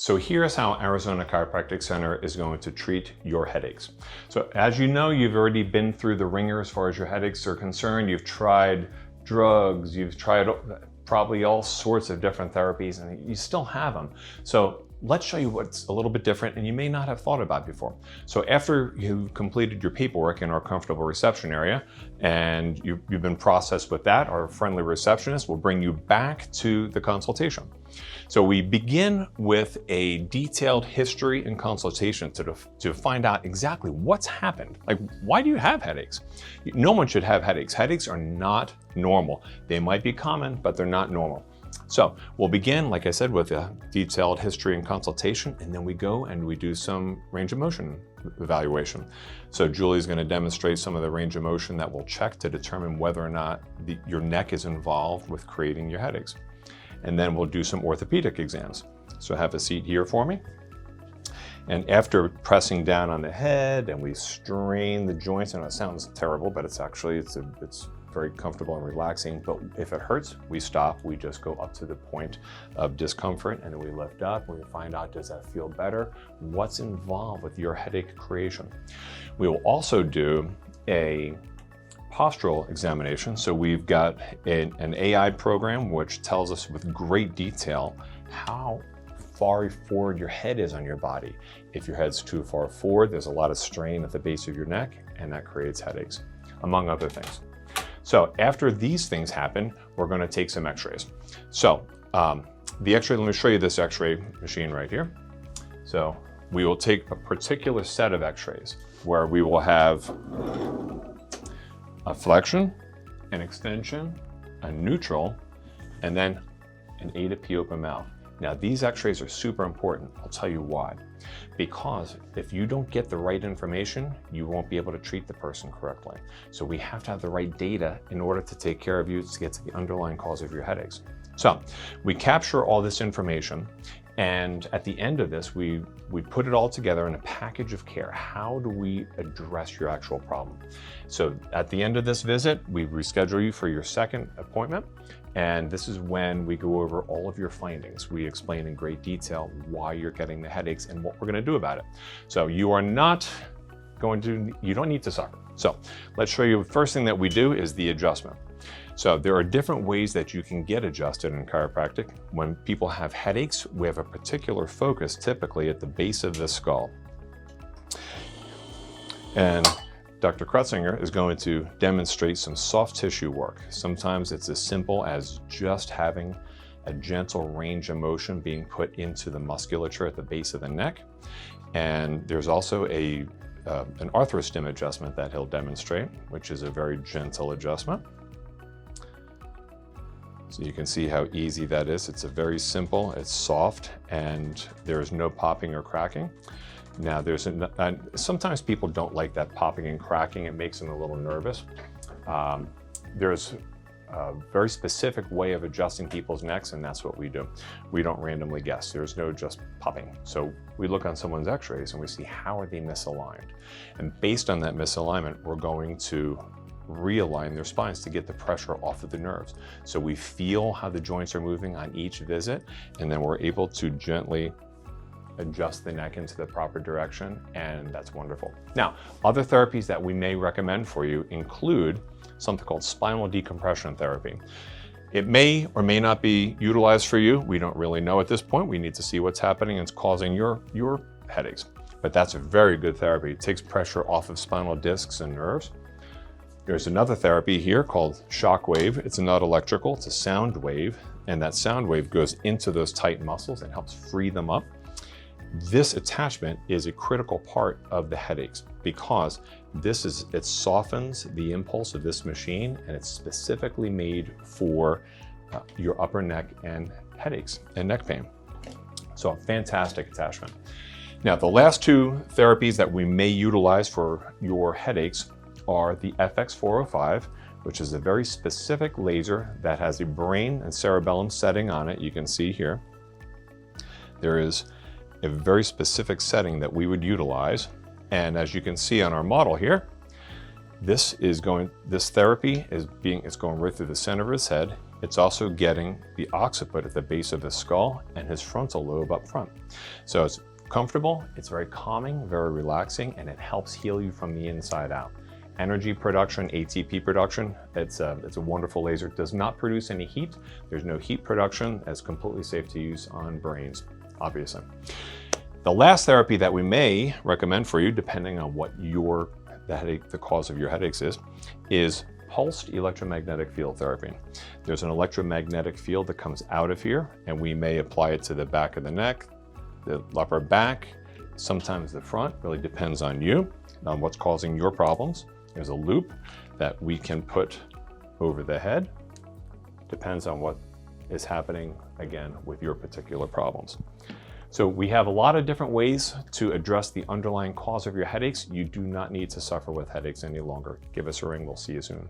So here's how Arizona Chiropractic Center is going to treat your headaches. So as you know, you've already been through the ringer as far as your headaches are concerned. You've tried drugs, you've tried probably all sorts of different therapies, and you still have them. So let's show you what's a little bit different and you may not have thought about before. So after you've completed your paperwork in our comfortable reception area and you've been processed with that, our friendly receptionist will bring you back to the consultation. So we begin with a detailed history and consultation to find out exactly what's happened. Like, why do you have headaches? No one should have headaches. Headaches are not normal. They might be common, but they're not normal. So we'll begin, like I said, with a detailed history and consultation, and then we go and we do some range of motion evaluation. So Julie's going to demonstrate some of the range of motion that we'll check to determine whether or not your neck is involved with creating your headaches. And then we'll do some orthopedic exams. So have a seat here for me. And after pressing down on the head and we strain the joints, and it sounds terrible, but it's actually, it's very comfortable and relaxing. But if it hurts, we stop. We just go up to the point of discomfort and then we lift up and we find out, does that feel better? What's involved with your headache creation? We will also do a postural examination. So we've got an AI program which tells us with great detail how far forward your head is on your body. If your head's too far forward, there's a lot of strain at the base of your neck, and that creates headaches, among other things. So after these things happen, we're going to take some x-rays. So the x-ray, let me show you this x-ray machine right here. So we will take a particular set of x-rays where we will have a flexion, an extension, a neutral, and then an A to P open mouth. Now these x-rays are super important. I'll tell you why. Because if you don't get the right information, you won't be able to treat the person correctly. So we have to have the right data in order to take care of you, to get to the underlying cause of your headaches. So we capture all this information, and at the end of this, we put it all together in a package of care. How do we address your actual problem? So at the end of this visit, we reschedule you for your second appointment. And this is when we go over all of your findings. We explain in great detail why you're getting the headaches and what we're gonna do about it. So you don't need to suffer. So let's show you, the first thing that we do is the adjustment. So there are different ways that you can get adjusted in chiropractic. When people have headaches, we have a particular focus typically at the base of the skull. And Dr. Kretzinger is going to demonstrate some soft tissue work. Sometimes it's as simple as just having a gentle range of motion being put into the musculature at the base of the neck. And there's also an arthrostim adjustment that he'll demonstrate, which is a very gentle adjustment. So you can see how easy that is. It's a very simple, it's soft, and there's no popping or cracking. Now sometimes people don't like that popping and cracking. It makes them a little nervous. There's a very specific way of adjusting people's necks, and that's what we do. We don't randomly guess. There's no just popping. So we look on someone's x-rays and we see how are they misaligned. And based on that misalignment, we're going to realign their spines to get the pressure off of the nerves. So we feel how the joints are moving on each visit, and then we're able to gently adjust the neck into the proper direction, and that's wonderful. Now, other therapies that we may recommend for you include something called spinal decompression therapy. It may or may not be utilized for you. We don't really know at this point. We need to see what's happening and it's causing your headaches. But that's a very good therapy. It takes pressure off of spinal discs and nerves. There's another therapy here called shock wave. It's not electrical, it's a sound wave, and that sound wave goes into those tight muscles and helps free them up. This attachment is a critical part of the headaches because it softens the impulse of this machine, and it's specifically made for your upper neck and headaches and neck pain. So a fantastic attachment. Now, the last two therapies that we may utilize for your headaches are the FX405, which is a very specific laser that has a brain and cerebellum setting on it. You can see here. There is a very specific setting that we would utilize. And as you can see on our model here, this therapy is going right through the center of his head It's also getting the occiput at the base of his skull and his frontal lobe up front. So it's comfortable, it's very calming, very relaxing, and it helps heal you from the inside out. Energy production, ATP production, it's a wonderful laser. It does not produce any heat. There's no heat production. It's completely safe to use on brains, obviously. The last therapy that we may recommend for you, depending on what the cause of your headaches is pulsed electromagnetic field therapy. There's an electromagnetic field that comes out of here, and we may apply it to the back of the neck, the upper back, sometimes the front. Really depends on you, on what's causing your problems. There's a loop that we can put over the head. Depends on what is happening, again, with your particular problems. So we have a lot of different ways to address the underlying cause of your headaches. You do not need to suffer with headaches any longer. Give us a ring. We'll see you soon.